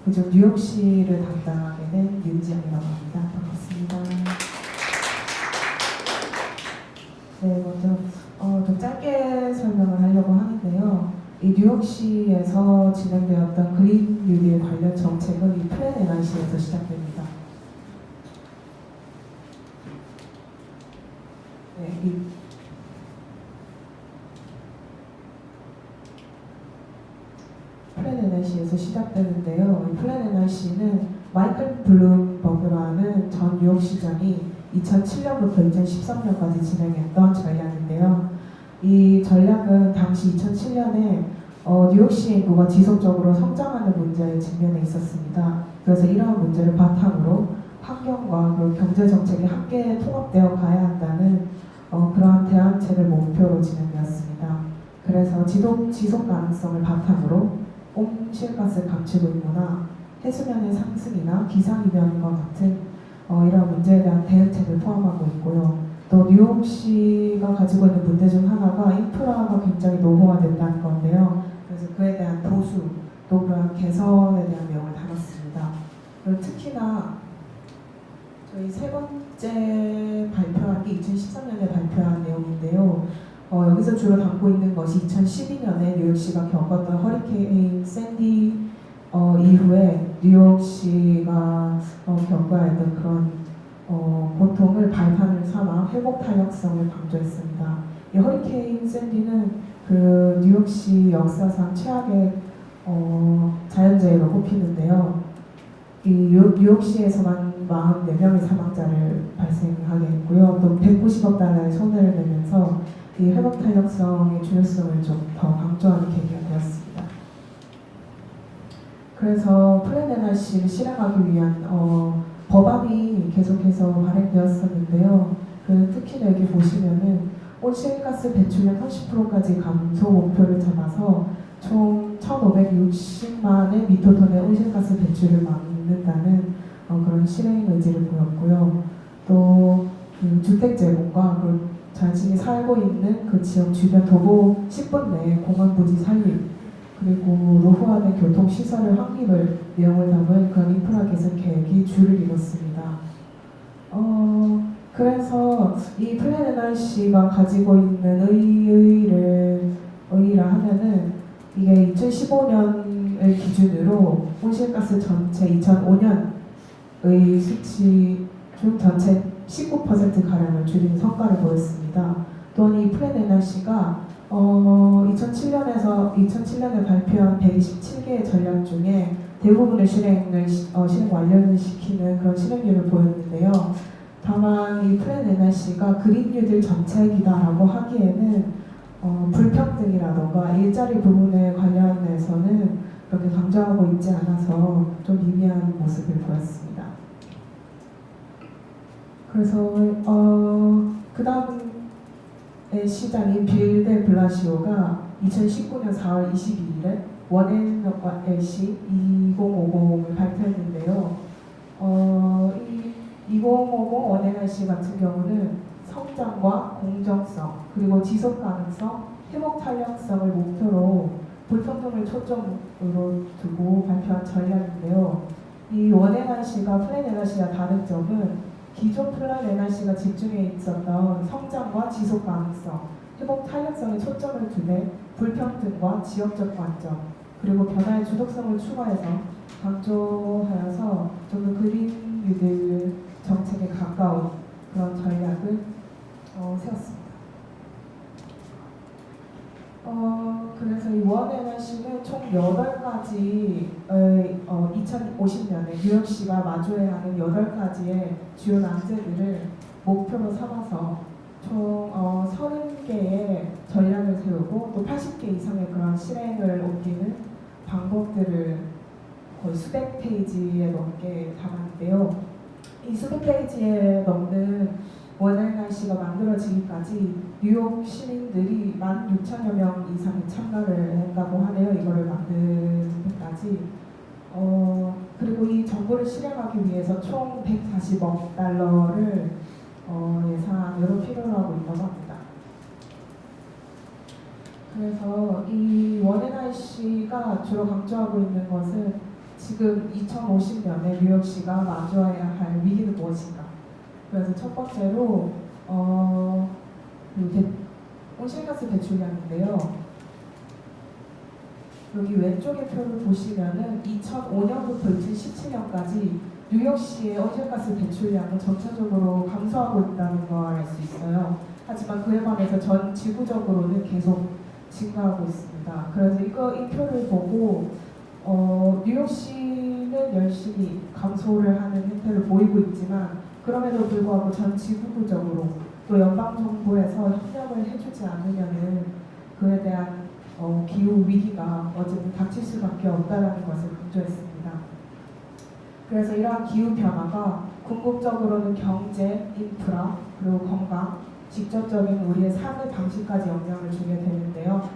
그중 뉴욕시를 담당하게 된 윤지영이라고 합니다. 반갑습니다. 네, 먼저 좀 짧게 설명을 하려고 하는데요. 이 뉴욕시에서 진행되었던 그린 뉴딜 관련 정책은 이 플랜 NRC에서 시작됩니다. 네, 이 플랜 NRC에서 시작되는데요. 이 플랜 NRC는 마이클 블룸버그라는 전 뉴욕시장이 2007년부터 2013년까지 진행했던 전략인데요. 이 전략은 당시 2007년에 뉴욕시 인구가 지속적으로 성장하는 문제에 직면해 있었습니다. 그래서 이러한 문제를 바탕으로 환경과 그리고 경제 정책이 함께 통합되어 가야 한다는 그러한 대안책을 목표로 진행되었습니다. 그래서 지속 가능성을 바탕으로 온실가스 감축 의무나 해수면의 상승이나 기상이변과 같은 이러한 문제에 대한 대응책을 포함하고 있고요. 또 뉴욕시가 가지고 있는 문제 중 하나가 인프라가 굉장히 노후화된다는 건데요. 그래서 그에 대한 보수, 또 그런 개선에 대한 내용을 다뤘습니다. 그리고 특히나 저희 세 번째 발표한 게 2013년에 발표한 내용인데요. 여기서 주로 담고 있는 것이 2012년에 뉴욕시가 겪었던 허리케인 샌디 이후에 뉴욕시가 겪어야 했던 그런 고통을 발판을 삼아 회복 탄력성을 강조했습니다. 이 허리케인 샌디는 그 뉴욕시 역사상 최악의 자연재해로 꼽히는데요. 이 뉴욕시에서만 44명의 사망자를 발생하게 했고요. 또 190억 달러의 손해를 내면서 이 회복 탄력성의 중요성을 좀 더 강조하는 계기가 되었습니다. 그래서 플랜 NRC를 실행하기 위한 법안이 계속해서 발행되었었는데요. 특히 여기 보시면은 온실가스 배출량 30%까지 감소 목표를 잡아서 총 1,560만의 미토톤의 온실가스 배출을 막는다는 그런 실행 의지를 보였고요. 또 주택 제공과 자신이 살고 있는 그 지역 주변 도보 10분 내에 공원 부지 설립, 그리고 노후화된 교통시설을 확립을 내용을 담은 그런 인프라 개선 계획이 주를 이뤘습니다. 그래서 이 플랜 NRC가 가지고 있는 의의라 하면은 이게 2015년을 기준으로 온실가스 전체 2005년의 수치 중 전체 19%가량을 줄이는 성과를 보였습니다. 또한 이 플랜 NRC가 2007년에 발표한 127개의 전략 중에 대부분을 실행 완료를 시키는 그런 실행률을 보였는데요. 다만 이 플랜 NRC가 그린 뉴딜 정책이다라고 하기에는 불평등이라던가 일자리 부분에 관련해서는 그렇게 강조하고 있지 않아서 좀 미미한 모습을 보였습니다. 그래서 그 다음의 시장인 빌 데 블라시오가 2019년 4월 22일에 원 NRC 2050을 발표했는데요. 이 2050 원 NRC 같은 경우는 성장과 공정성, 그리고 지속 가능성, 회복 탄력성을 목표로 불평등을 초점으로 두고 발표한 전략인데요. 이 원 NRC가 플랜 NRC와 다른 점은 기존 플랜 NRC가 집중해 있었던 성장과 지속 가능성, 회복 탄력성에 초점을 두되 불평등과 지역적 관점, 그리고 변화의 주도성을 추가해서 강조하여서 좀 더 그린 뉴딜 정책에 가까운 그런 전략을 세웠습니다. 그래서 이 원 NRC는 총 8가지 2050년에 뉴욕시가 마주해야 하는 8가지의 주요 난제들을 목표로 삼아서 총 30개의 전략을 세우고 또 80개 이상의 그런 실행을 옮기는 방법들을 거의 수백 페이지에 넘게 담았는데요. 이 수백 페이지에 넘는 원 NRC가 만들어지기까지 뉴욕 시민들이 16,000여 명 이상이 참가를 했다고 하네요. 이거를 만드는 데까지. 그리고 이 정보를 실행하기 위해서 총 140억 달러를 예산으로 필요로 하고 있다고 합니다. 그래서 이 원 NRC가 주로 강조하고 있는 것은 지금 2050년에 뉴욕시가 마주해야 할 위기는 무엇인가? 그래서 첫 번째로 온실가스 배출량인데요. 여기 왼쪽의 표를 보시면은 2005년부터 2017년까지 뉴욕시의 온실가스 배출량은 전체적으로 감소하고 있다는 걸 알 수 있어요. 하지만 그에 반해서 전 지구적으로는 계속 증가하고 있습니다. 그래서 이 표를 보고 뉴욕시는 열심히 감소를 하는 행태를 보이고 있지만 그럼에도 불구하고 전 지구적으로 또 연방정부에서 협력을 해주지 않으면은 그에 대한 기후 위기가 어쨌든 닥칠 수밖에 없다는 것을 강조했습니다. 그래서 이러한 기후 변화가 궁극적으로는 경제, 인프라, 그리고 건강, 직접적인 우리의 삶의 방식까지 영향을 주게 되는데요.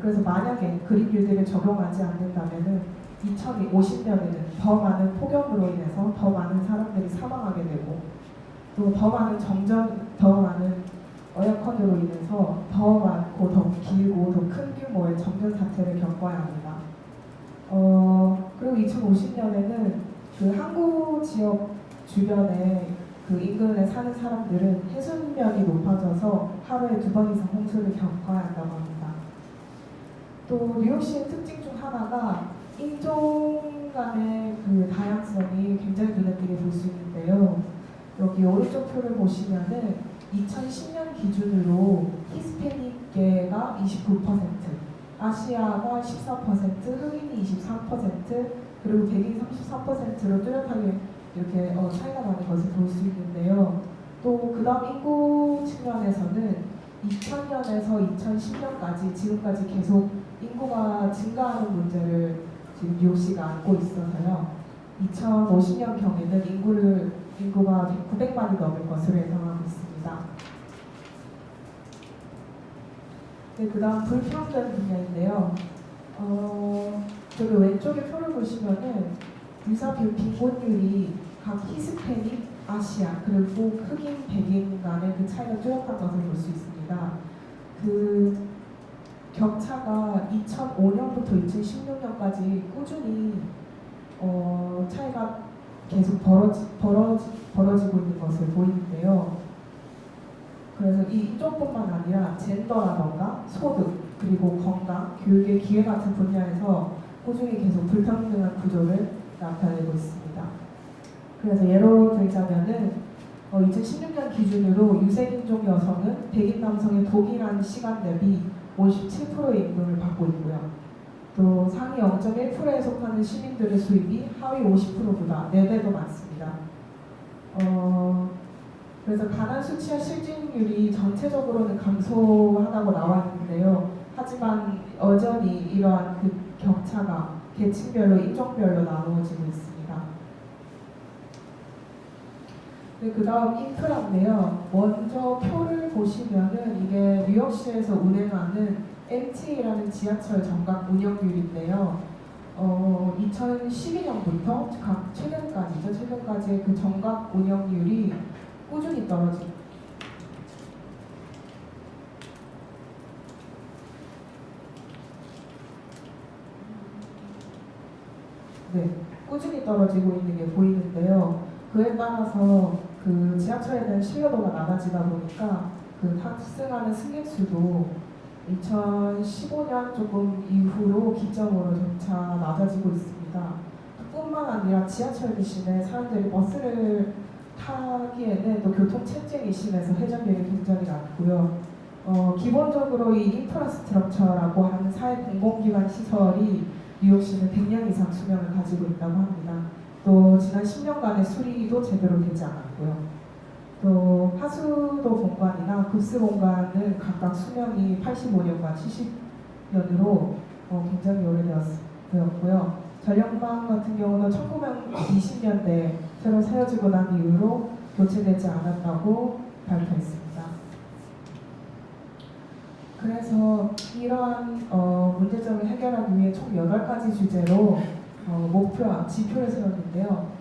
그래서 만약에 그린 뉴딜을 적용하지 않는다면은 2050년에는 더 많은 폭염으로 인해서 더 많은 사람들이 사망하게 되고 또 더 많은 더 많은 에어컨으로 인해서 더 많고 더 길고 더 큰 규모의 정전 사태를 겪어야 합니다. 그리고 2050년에는 그 항구 지역 주변에 그 인근에 사는 사람들은 해수면이 높아져서 하루에 2번 이상 홍수를 겪어야 한다고 합니다. 또 뉴욕시의 특징 중 하나가 인종 간의 그 다양성이 굉장히 눈에 띄게 볼 수 있는데요. 여기 오른쪽 표를 보시면은 2010년 기준으로 히스패닉계가 29%, 아시아가 14%, 흑인이 23%, 그리고 백인이 33%로 뚜렷하게 이렇게 차이가 나는 것을 볼 수 있는데요. 또 그 다음 인구 측면에서는 2000년에서 2010년까지 지금까지 계속 인구가 증가하는 문제를 지금 뉴욕시가 안고 있어서요. 2050년 경에는 인구가 900만이 넘을 것으로 예상하고 있습니다. 네, 그 다음 불평등 분야인데요. 저기 왼쪽에 표를 보시면은 유사 빈곤율이 각 히스패닉, 아시아, 그리고 흑인, 백인 간의 그 차이가 뚜렷한 것을 볼 수 있습니다. 그 격차가 2005년부터 2016년까지 꾸준히 차이가 계속 벌어지고 있는 것을 보이는데요. 그래서 이쪽뿐만 아니라 젠더라던가 소득, 그리고 건강, 교육의 기회 같은 분야에서 꾸준히 계속 불평등한 구조를 나타내고 있습니다. 그래서 예로 들자면은 2016년 기준으로 유색인종 여성은 백인 남성의 동일한 시간 대비 57%의 임금을 받고 있고요. 또 상위 0.1%에 속하는 시민들의 수입이 하위 50%보다 4배도 많습니다. 그래서 가난 수치와 실직률이 전체적으로는 감소하다고 나와 있는데요. 하지만 여전히 이러한 그 격차가 계층별로, 인종별로 나누어지고 있습니다. 네, 그 다음 인프라인데요. 먼저 표를 보시면은 이게 뉴욕시에서 운행하는 MTA라는 지하철 정각 운영률인데요. 2012년부터 최근까지의 그 정각 운영률이 꾸준히 떨어지고 꾸준히 떨어지고 있는 게 보이는데요. 그에 따라서 그 지하철에 대한 신뢰도가 낮아지다 보니까 그 탑승하는 승객수도 2015년 조금 이후로 기점으로 점차 낮아지고 있습니다. 뿐만 아니라 지하철 대신에 사람들이 버스를 타기에는 또 교통 체증이 심해서 회전율이 굉장히 낮고요. 기본적으로 이 인프라스트럭처라고 하는 사회 공공기관 시설이 뉴욕시는 100년 이상 수명을 가지고 있다고 합니다. 또 지난 10년간의 수리도 제대로 되지 않았고요. 또 하수도 공간이나 급수 공간은 각각 수명이 85년과 70년으로 굉장히 오래되었고요. 전력망 같은 경우는 1920년대 새로 세워지고 난 이후로 교체되지 않았다고 발표했습니다. 그래서 이러한 문제점을 해결하기 위해 총 8가지 주제로 목표와 지표를 세웠는데요.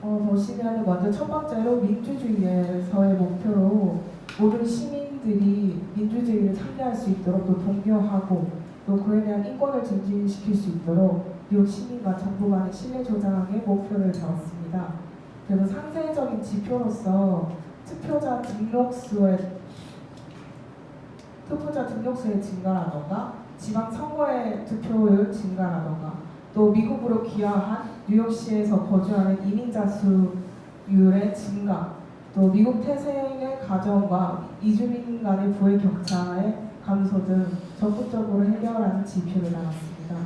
보시면 먼저 첫 번째로 민주주의에서의 목표로 모든 시민들이 민주주의를 참여할 수 있도록 또 독려하고 또 그에 대한 인권을 증진시킬 수 있도록 뉴욕 시민과 정부 간의 신뢰 조장의 목표를 세웠습니다. 그래서 상세적인 지표로서 투표자 등록수의 증가라던가 지방선거의 투표율 증가라던가 또 미국으로 귀화한 뉴욕시에서 거주하는 이민자 수율의 증가, 또 미국 태생의 가정과 이주민 간의 부의 격차의 감소 등 적극적으로 해결하는 지표를 나눴습니다.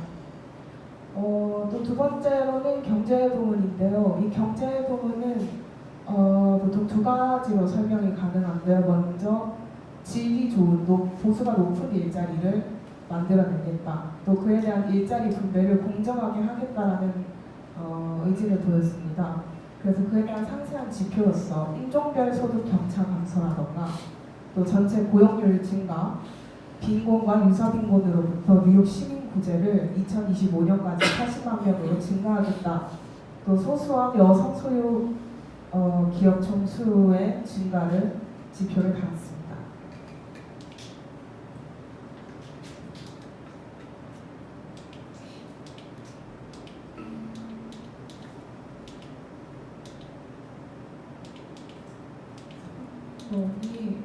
또 두 번째로는 경제 부문인데요. 이 경제 부문은 보통 두 가지로 설명이 가능한데요. 먼저 질이 좋은 보수가 높은 일자리를 만들어내겠다. 또 그에 대한 일자리 분배를 공정하게 하겠다라는 의지를 보였습니다. 그래서 그에 대한 상세한 지표로서 인종별 소득 격차 감소라던가 또 전체 고용률 증가, 빈곤과 유사빈곤으로부터 뉴욕 시민 구제를 2025년까지 80만 명으로 증가하겠다. 또 소수와 여성 소유 기업 총수의 증가를 지표를 달았습니다. 여기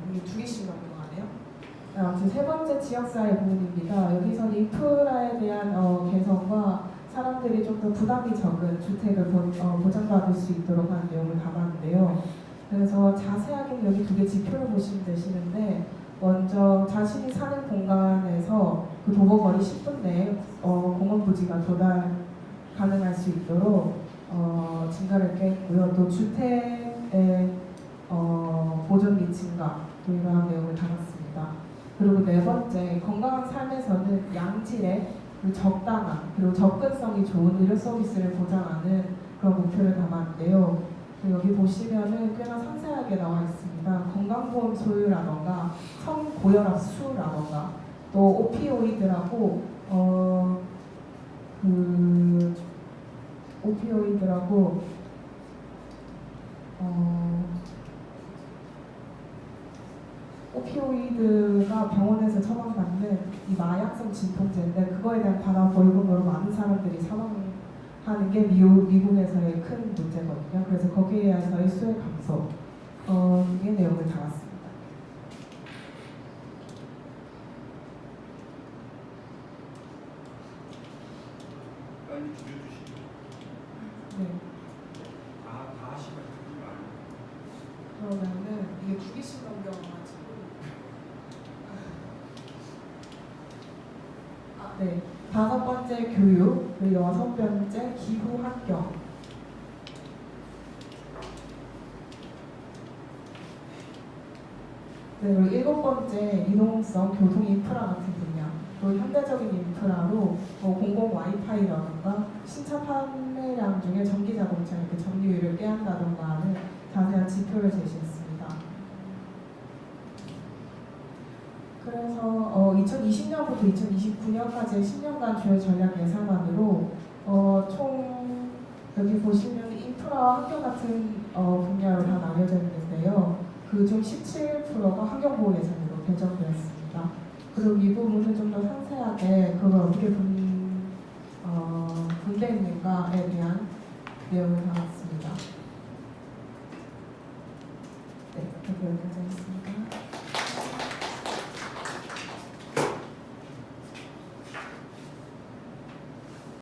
이게 두 개씩 넘어가네요. 아무튼 세 번째 지역사회 부분입니다. 여기서 인프라에 대한 개선과 사람들이 좀 더 부담이 적은 주택을 보장받을 수 있도록 하는 내용을 담았는데요. 그래서 자세하게 여기 두 개 지표를 보시면 되시는데, 먼저 자신이 사는 공간에서 그 도보거리 10분 내에 공원 부지가 도달 가능할 수 있도록 증가를 깼고요. 또 주택의 보존 및 증가, 또 이러한 내용을 담았습니다. 그리고 네 번째, 건강한 삶에서는 양질의 그리고 적당한 그리고 접근성이 좋은 의료 서비스를 보장하는 그런 목표를 담았는데요. 여기 보시면은 꽤나 상세하게 나와 있습니다. 건강보험 소유라던가 성고혈압 수라던가 또 오피오이드라고 오피오이드가 병원에서 처방받는 이 마약성 진통제인데, 그거에 대한 반환보험금으로 많은 사람들이 사망하는 게 미국에서의 큰 문제거든요. 그래서 거기에 의해서의 수혜 감소, 이 내용을 담았습니다. 빨리 줄여주시죠. 네. 다 하시면 되지 말고. 그러면은 이게 두 개씩 넘겨가지고 네, 다섯 번째 교육, 그리고 여섯 번째 기후 환경. 네, 그리고 일곱 번째 이동성 교통 인프라 같은 분야. 또 현대적인 인프라로 공공 와이파이라던가 신차 판매량 중에 전기 자동차 이렇게 점유율을 깨한다던가 하는 자세한 지표를 제시했습니다. 그래서 2020년부터 2029년까지의 10년간 주요 전략 예산안으로 총 여기 보시면 인프라와 환경 같은 분야로 다 나뉘어져 있는데요. 그중 17%가 환경보호 예산으로 배정되었습니다. 그리고 이 부분은 좀 더 상세하게 그걸 어떻게 분배했는가에 대한 내용을 담았습니다. 네, 여기까지 하겠습니다.